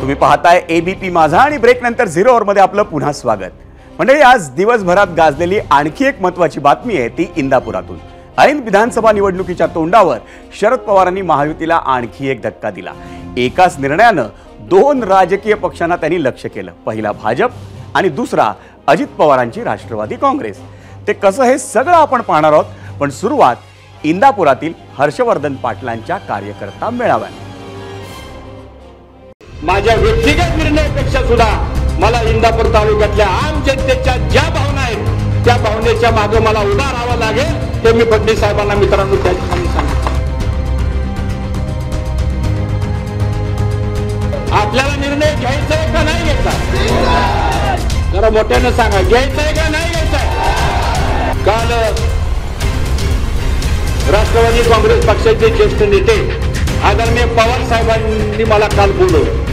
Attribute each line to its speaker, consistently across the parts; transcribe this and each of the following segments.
Speaker 1: तुम्ही पाहताय एबीपी माझा आणि ब्रेक नंतर झिरो अवर मध्ये आपलं पुन्हा स्वागत। मंडळी, आज दिवसभरात गाजलेली आणखी एक महत्त्वाची बातमी आहे ती इंदापुरातून। ऐन विधानसभा निवडणुकीच्या तोंडावर शरद पवारांनी महायुतीला आणखी एक धक्का दिला। एकाच निर्णयानं दोन राजकीय पक्षांना त्यांनी लक्ष्य केलं। पहिला भाजप आणि दुसरा अजित पवारांची राष्ट्रवादी काँग्रेस। ते कसं हे सगळं आपण पाहणार आहोत, पण सुरुवात इंदापुरातील हर्षवर्धन पाटलांच्या कार्यकर्ता मेळाव्याने।
Speaker 2: माझ्या व्यक्तिगत निर्णयापेक्षा सुद्धा मला इंदापूर तालुक्यातल्या आम जनतेच्या ज्या भावना आहेत त्या भावनेच्या मागे मला उभा राहावं लागेल, हे मी फडणवीस साहेबांना मित्रांनो त्या ठिकाणी सांगितलं। आपल्याला निर्णय घ्यायचा आहे का नाही घ्यायचा? जरा मोठ्यानं सांगा, घ्यायचा आहे का नाही घ्यायचा? काल राष्ट्रवादी काँग्रेस पक्षाचे ज्येष्ठ नेते आदरणीय पवार साहेबांनी मला काल बोलवलं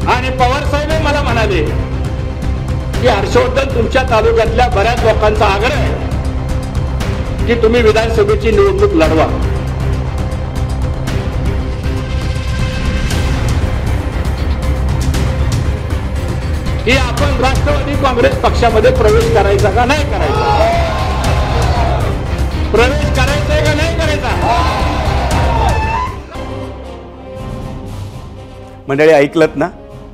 Speaker 2: आणि पवार साहेब मला म्हणाले की हर्षवर्धन, तुमच्या तालुक्यातल्या बऱ्याच लोकांचा आग्रह आहे की तुम्ही विधानसभेची निवडणूक लढवा। की आपण राष्ट्रवादी काँग्रेस पक्षामध्ये प्रवेश करायचा का नाही करायचा? प्रवेश करायचा आहे का नाही करायचा?
Speaker 1: मंडळी, ऐकलत ना?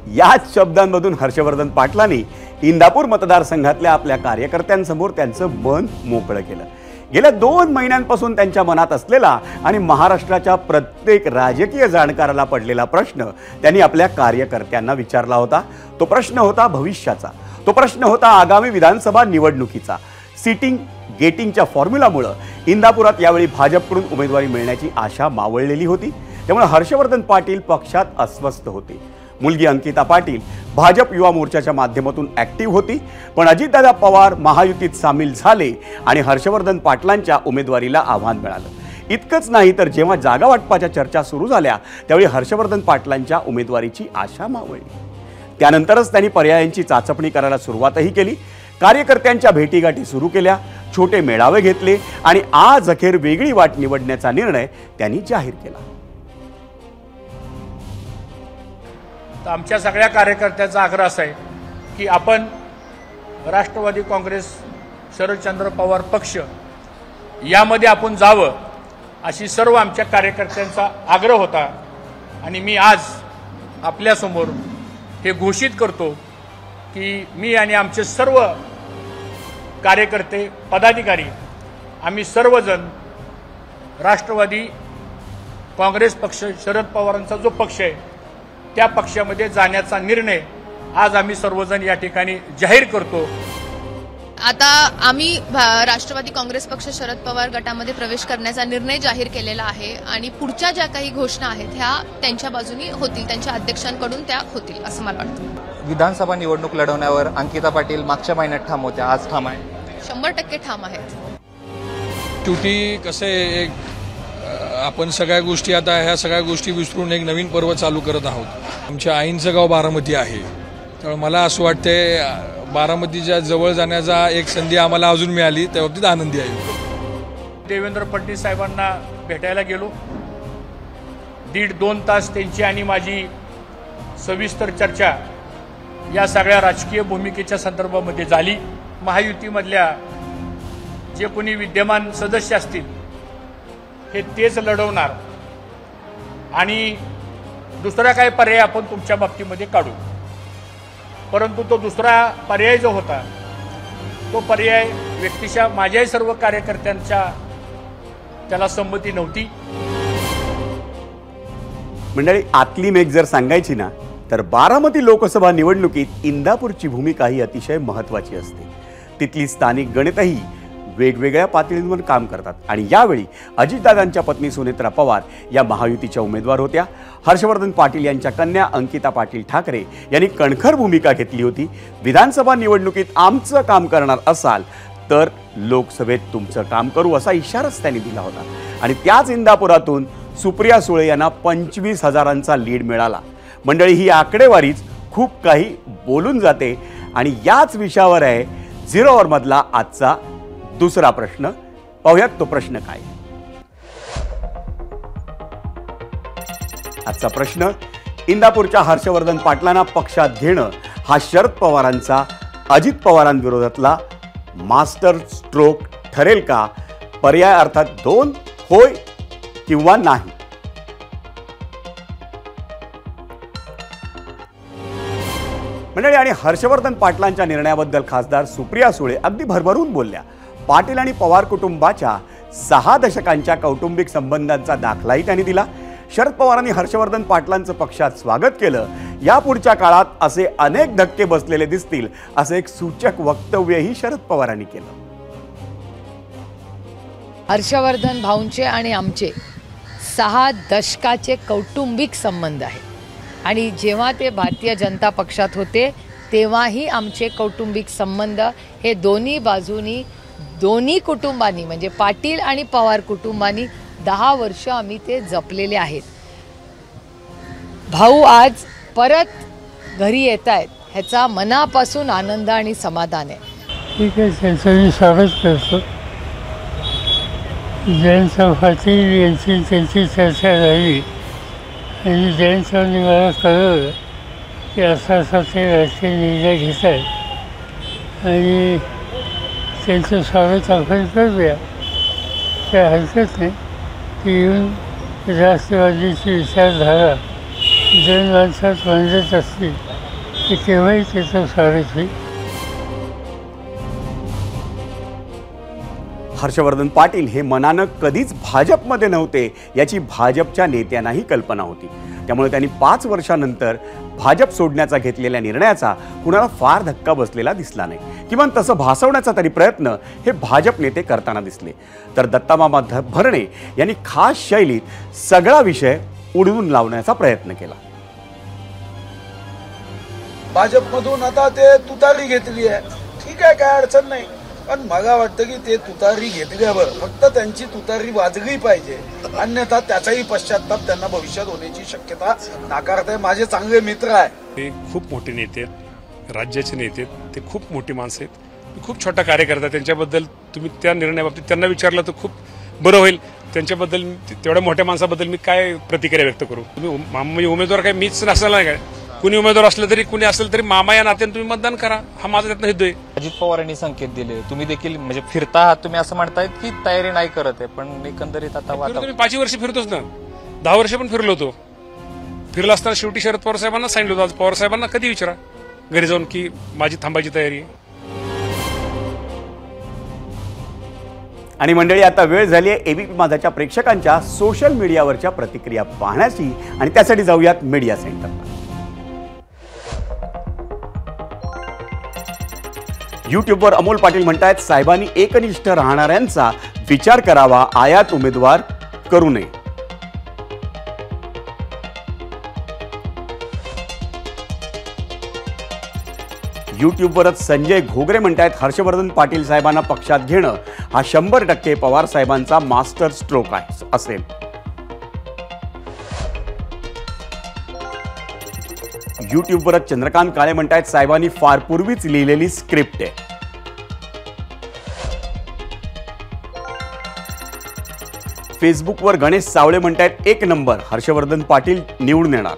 Speaker 1: याच शब्दांमधून हर्षवर्धन पाटलांनी इंदापूर मतदारसंघातल्या आपल्या कार्यकर्त्यांसमोर त्यांचं मन मोकळं केलं। गेल्या 2 महिन्यांपासून त्यांच्या मनात असलेला आणि महाराष्ट्राच्या प्रत्येक राजकीय जाणकाराला पडलेला प्रश्न त्यांनी आपल्या कार्यकर्त्यांना विचारला होता। तो प्रश्न होता भविष्याचा, तो प्रश्न होता आगामी विधानसभा निवडणुकीचा। सीटिंग गेटिंगच्या फॉर्म्युलामुळे इंदापुरात यावेळी भाजपकडून उमेदवारी मिळण्याची आशा मावळलेली होती। त्यामुळे हर्षवर्धन पाटील पक्षात अस्वस्थ होते। मुलगी अंकिता पाटील भाजप युवा मोर्चाच्या माध्यमातून ऍक्टिव्ह होती, पण अजितदादा पवार महायुतीत सामील झाले आणि हर्षवर्धन पाटलांच्या उमेदवारीला आव्हान मिळालं। इतकंच नाही तर जेव्हा जागा वाटपाच्या चर्चा सुरू झाल्या त्यावेळी हर्षवर्धन पाटलांच्या उमेदवारीची आशा मावळली। त्यानंतरच त्यांनी पर्यायांची चाचपणी करायला सुरुवातही केली। कार्यकर्त्यांच्या भेटीगाठी सुरू केल्या, छोटे मेळावे घेतले आणि आज अखेर वेगळी वाट निवडण्याचा निर्णय त्यांनी जाहीर केला।
Speaker 3: आमच्या सगळ्या कार्यकर्त्यांचा आग्रह असा आहे की आपण राष्ट्रवादी काँग्रेस शरदचंद्र पवार पक्ष यामध्ये आपण जावं, अशी सर्व आमच्या कार्यकर्त्यांचा आग्रह होता। आणि मी आज आपल्यासमोर हे घोषित करतो की मी आणि आमचे सर्व कार्यकर्ते पदाधिकारी आम्ही सर्वजण राष्ट्रवादी काँग्रेस पक्ष शरद पवारांचा जो पक्ष आहे त्या पक्षामध्ये जाण्याचा निर्णय आज आम्ही सर्वजण या ठिकाणी जाहीर करतो।
Speaker 4: आता आम्ही राष्ट्रवादी काँग्रेस पक्ष शरद पवार गटामध्ये प्रवेश करण्याचा निर्णय जाहीर केलेला आहे आणि पुढच्या ज्या काही घोषणा आहेत ह्या त्यांच्या बाजूनी होतील, त्यांच्या अध्यक्षांकडून त्या होतील असं मला वाटतं।
Speaker 5: विधानसभा निवडणूक लढवण्यावर अंकिता पाटील मागच्या महिन्यात ठाम होत्या, आज ठाम आहे?
Speaker 4: 100% ठाम आहेत।
Speaker 6: शेवटी कसं आहे, आपण सगळ्या गोष्टी आता ह्या सगळ्या गोष्टी विसरून एक नवीन पर्व चालू करत आहोत। आमच्या आईंचं गाव बारामती आहे, त्यामुळे मला असं वाटतंय बारामतीच्या जवळ जाण्याचा एक संधी आम्हाला अजून मिळाली, त्या बाबतीत आनंदी आहे।
Speaker 3: देवेंद्र फडणवीस साहेबांना भेटायला गेलो, 1.5-2 तास त्यांची आणि माझी सविस्तर चर्चा या सगळ्या राजकीय भूमिकेच्या संदर्भामध्ये झाली। महायुतीमधल्या जे कोणी विद्यमान सदस्य असतील हे तेच लढवणार आणि दुसरा काय पर्याय आपण तुमच्या बाबतीमध्ये काढू, परंतु तो दुसरा पर्याय जो होता तो पर्याय व्यक्तिशः माझ्याही सर्व कार्यकर्त्यांच्या त्याला संमती नव्हती।
Speaker 1: मंडळी, आतली मेघ जर सांगायची ना तर बारामती लोकसभा निवडणुकीत इंदापूरची भूमिका ही अतिशय महत्त्वाची असते। तिथली स्थानिक गणितही वेगवेगळ्या पातळींवर काम करतात आणि यावेळी अजितदादांच्या पत्नी सुनेत्रा पवार या महायुतीच्या उमेदवार होत्या। हर्षवर्धन पाटील यांच्या कन्या अंकिता पाटील ठाकरे यांनी कणखर भूमिका घेतली होती। विधानसभा निवडणुकीत आमचं काम करणार असाल तर लोकसभेत तुमचं काम करू असा इशाराच त्यांनी दिला होता आणि त्याच इंदापुरातून सुप्रिया सुळे यांना 25,000चा लीड मिळाला। मंडळी, ही आकडेवारीच खूप काही बोलून जाते आणि याच विषयावर आहे झिरो अवर मधला आजचा दुसरा प्रश्न। पाहूयात तो प्रश्न काय। आजचा प्रश्न, इंदापूरच्या हर्षवर्धन पाटलांना पक्षात घेणं हा शरद पवारांचा अजित पवारांविरोधातला मास्टर स्ट्रोक ठरेल का? पर्याय अर्थात 2, होय किंवा नाही. मंडळी, आणि हर्षवर्धन पाटलांच्या निर्णयाबद्दल खासदार सुप्रिया सुळे अगदी भरभरून बोलल्या. पाटील आणि पवार कुटुंबाच्या 6 दशकांच्या कौटुंबिक संबंधांचा दाखलाही त्यांनी दिला. शरद पवारांनी हर्षवर्धन पाटलांचं पक्षात स्वागत केलं. यापुढच्या काळात असे अनेक धक्के बसलेले दिसतील असं एक सूचक वक्तव्यही शरद पवारांनी केलं.
Speaker 7: हर्षवर्धन भाऊंचे आणि आमचे 6 दशकाचे कौटुंबिक संबंध आहेत आणि जेव्हा ते भारतीय जनता पक्षात होते तेव्हाही आमचे कौटुंबिक संबंध हे दोन्ही बाजूनी, दोन्ही कुटुंबांनी म्हणजे पाटील आणि पवार कुटुंबांनी 10 वर्ष आम्ही ते जपलेले आहेत. भाऊ आज परत घरी येत आहेत ह्याचा मनापासून आनंद आणि समाधान आहे.
Speaker 8: ठीक आहे, त्यांचं मी स्वागत करतो. जयंत पाटील यांची त्यांची चर्चा झाली आणि जयंत साहेबांनी मला कळवलं की असा ते राजकीय निर्णय घेत आहेत आणि त्यांचं स्वागत आपण करूया. काय हरकत नाही. ती येऊन राष्ट्रवादीची विचारधारा जनमानसात मांडत असतील की तेव्हाही त्याचं स्वागत होईल.
Speaker 1: हर्षवर्धन पाटील हे मनानं कधीच भाजपमध्ये नव्हते याची भाजपच्या नेत्यांनाही कल्पना होती. त्यामुळे त्यांनी 5 वर्षानंतर भाजप सोडण्याचा घेतलेल्या निर्णयाचा कुणाला फार धक्का बसलेला दिसला नाही. किमान तसं भासवण्याचा तरी प्रयत्न हे भाजप नेते करताना दिसले. तर दत्तामामा भरणे यांनी खास शैलीत सगळा विषय उडवून लावण्याचा प्रयत्न केला.
Speaker 9: भाजपमधून आता ते तुतारी घेतली आहे, ठीक आहे, काय अडचण नाही. पण मला वाटतं की ते तुतारी घेतल्यावर फक्त त्यांची तुतारी वाजली पाहिजे, अन्यथा त्याचाही पश्चाताप त्यांना भविष्यात होण्याची शक्यता नाकारते. माझे चांगले मित्र आहे,
Speaker 10: ते खूप मोठे नेते आहेत, राज्याचे नेते आहेत, ते खूप मोठी माणसं आहेत, खूप छोटा कार्यकर्ता. त्यांच्याबद्दल तुम्ही त्या निर्णयाबाबतीत त्यांना विचारलं तर खूप बरं होईल. त्यांच्याबद्दल, तेवढ्या मोठ्या माणसाबद्दल मी काय प्रतिक्रिया व्यक्त करू? तुम्ही उमेदवार काय मीच नसला नाही काय, कुणी उमेदवार असलं तरी कुणी असेल तरी मामा या नात्याने तुम्ही मतदान करा, हा माझा त्यातनं हेतू आहे.
Speaker 5: अजित पवारांनी संकेत दिले, तुम्ही देखील म्हणजे फिरता आहात, तुम्ही असं म्हणतायत की तयारी नाही करत आहे, पण एकंदरीत आता
Speaker 10: मी 5 वर्ष फिरतोच ना, 10 वर्ष पण फिरलो होतो. फिरला असताना शेवटी शरद पवार साहेबांना सांगितलं होतं. आज पवार साहेबांना कधी विचारा घरी जाऊन की माझी थांबायची तयारी आहे.
Speaker 1: आणि मंडळी, आता वेळ झाली आहे एबीपी माझाच्या प्रेक्षकांच्या सोशल मीडियावरच्या प्रतिक्रिया पाहण्याची आणि त्यासाठी जाऊयात मीडिया सेंटरला. यूट्यूबवर अमोल पाटील म्हणतायत, साहेबांनी एकनिष्ठ राहणाऱ्यांचा विचार करावा, आयात उमेदवार करू नये. यूट्यूबवरच संजय घोगरे म्हणतायत, हर्षवर्धन पाटील साहेबांना पक्षात घेणं हा 100% पवार साहेबांचा मास्टर स्ट्रोक असेल. यूट्यूबवरच चंद्रकांत काळे म्हणतायत, साहेबांनी फार पूर्वीच लिहिलेली स्क्रिप्ट आहे. फेसबुकवर गणेश सावळे म्हणतायत, 1 नंबर, हर्षवर्धन पाटील निवडून येणार.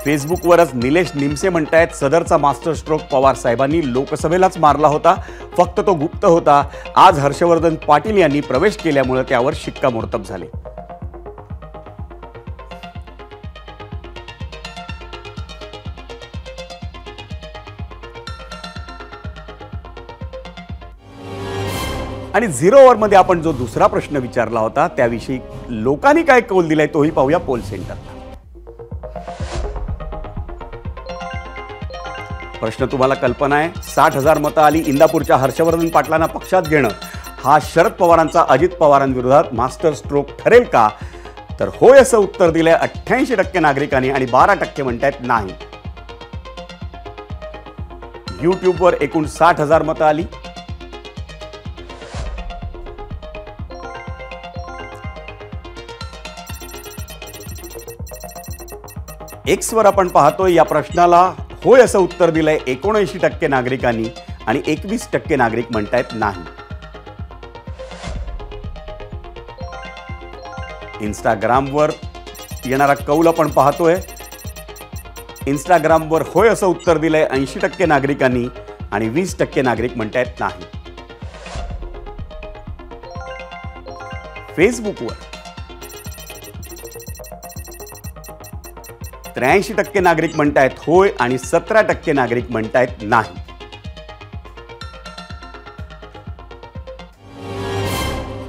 Speaker 1: फेसबुकवरच निलेश निमसे म्हणतायत, सदरचा मास्टर स्ट्रोक पवार साहेबांनी लोकसभेलाच मारला होता, फक्त तो गुप्त होता. आज हर्षवर्धन पाटील यांनी प्रवेश केल्यामुळे त्यावर शिक्कामोर्तब झाले. आणि 0 ओव्हरमध्ये आपण जो दुसरा प्रश्न विचारला होता त्याविषयी लोकांनी काय कौल दिलाय तोही पाहूया पोल सेंटरला. प्रश्न तुम्हाला कल्पना आहे, 60,000 मतं आली. इंदापूरच्या हर्षवर्धन पाटलांना पक्षात घेणं हा शरद पवारांचा अजित पवारांविरोधात मास्टर स्ट्रोक ठरेल का? तर होय असं उत्तर दिलंय 88% नागरिकांनी आणि 12% म्हणतायत नाही. यूट्यूबवर एकूण 60,000 मतं आली. एक्सवर आपण पाहतोय या प्रश्नाला होय असं उत्तर दिलंय 79% नागरिकांनी आणि 21% नागरिक म्हणतायत नाही. इंस्टाग्रामवर येणारा कौल आपण पाहतोय. इंस्टाग्रामवर होय असं उत्तर दिलंय 80% नागरिकांनी आणि 20% नागरिक म्हणतायत नाही. फेसबुकवर 83% नागरिक म्हणतायत होय आणि 17% नागरिक म्हणतायत नाही.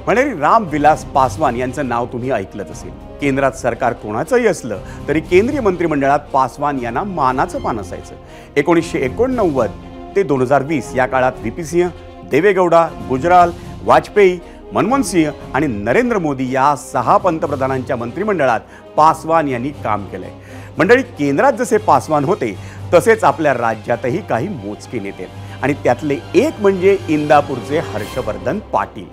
Speaker 1: म्हणजे रामविलास पासवान यांचं नाव तुम्ही ऐकलंच असेल. केंद्रात सरकार कोणाचंही असलं तरी केंद्रीय मंत्रिमंडळात पासवान यांना मानाचं पान असायचं. 1989 ते 2020 या काळात व्ही.पी. सिंह, देवेगौडा, गुजराल, वाजपेयी, मनमोहन सिंह आणि नरेंद्र मोदी या 6 पंतप्रधानांच्या मंत्रिमंडळात पासवान यांनी काम केलंय. मंडळी, केंद्रात जसे पासवान होते तसेच आपल्या राज्यातही काही मोजके नेते आणि त्यातले एक म्हणजे इंदापूरचे हर्षवर्धन पाटील.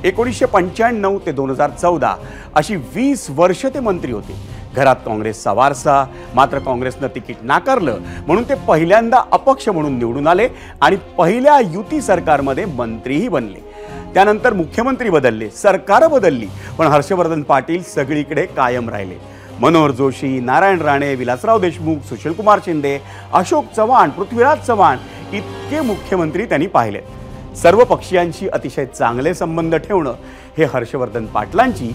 Speaker 1: 1995 ते 2014 अशी 20 वर्ष ते मंत्री होते. घरात काँग्रेसचा वारसा, मात्र काँग्रेसनं तिकीट नाकारलं म्हणून ते पहिल्यांदा अपक्ष म्हणून निवडून आले आणि पहिल्या युती सरकारमध्ये मंत्रीही बनले. त्यानंतर मुख्यमंत्री बदलले, सरकार बदलली, पण हर्षवर्धन पाटील सगळीकडे कायम राहिले. मनोहर जोशी, नारायण राणे, विलासराव देशमुख, सुशीलकुमार शिंदे, अशोक चव्हाण, पृथ्वीराज चव्हाण इतके मुख्यमंत्री त्यांनी पाहिले. सर्व पक्षीयांशी अतिशय चांगले संबंध ठेवणं हे हर्षवर्धन पाटलांची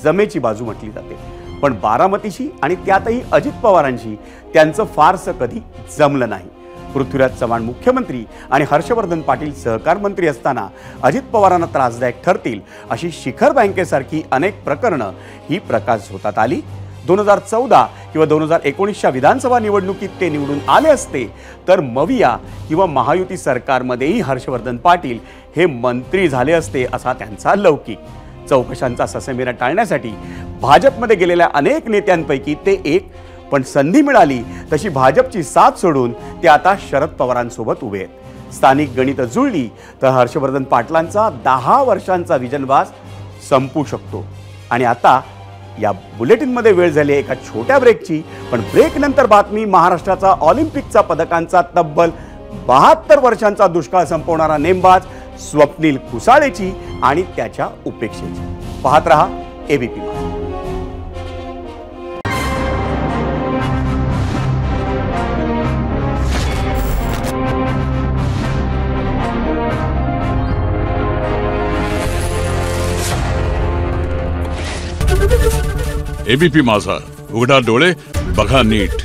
Speaker 1: जमेची बाजू म्हटली जाते. पण बारामतीशी आणि त्यातही अजित पवारांशी त्यांचं फारसं कधी जमलं नाही. पृथ्वीराज चव्हाण मुख्यमंत्री आणि हर्षवर्धन पाटील सहकार मंत्री असताना अजित पवारांना त्रासदायक ठरतील अशी शिखर बँकेसारखी अनेक प्रकरणं ही प्रकाशझोतात आली. 2014 किंवा 2019च्या विधानसभा निवडणुकीत ते निवडून आले असते तर मविया किंवा महायुती सरकारमध्येही हर्षवर्धन पाटील हे मंत्री झाले असते असा त्यांचा लौकिक. चौकशांचा ससेमिरा टाळण्यासाठी भाजपमध्ये गेलेल्या अनेक नेत्यांपैकी ते एक. पण संधी मिळाली तशी भाजपची साथ सोडून ते आता शरद पवारांसोबत उभे आहेत. स्थानिक गणितं जुळली तर हर्षवर्धन पाटलांचा 10 वर्षांचा विजनवास संपू शकतो. आणि आता या बुलेटिनमध्ये वेळ झाली एका छोट्या ब्रेकची. पण ब्रेक नंतर बातमी महाराष्ट्राचा ऑलिम्पिकचा पदकांचा तब्बल 72 वर्षांचा दुष्काळ संपवणारा नेमबाज स्वप्नील कुसाळेची आणि त्याच्या उपेक्षेची. पाहत रहा एबीपी माझा.
Speaker 11: एबीपी माझा, उघडा डोळे बघा नीट.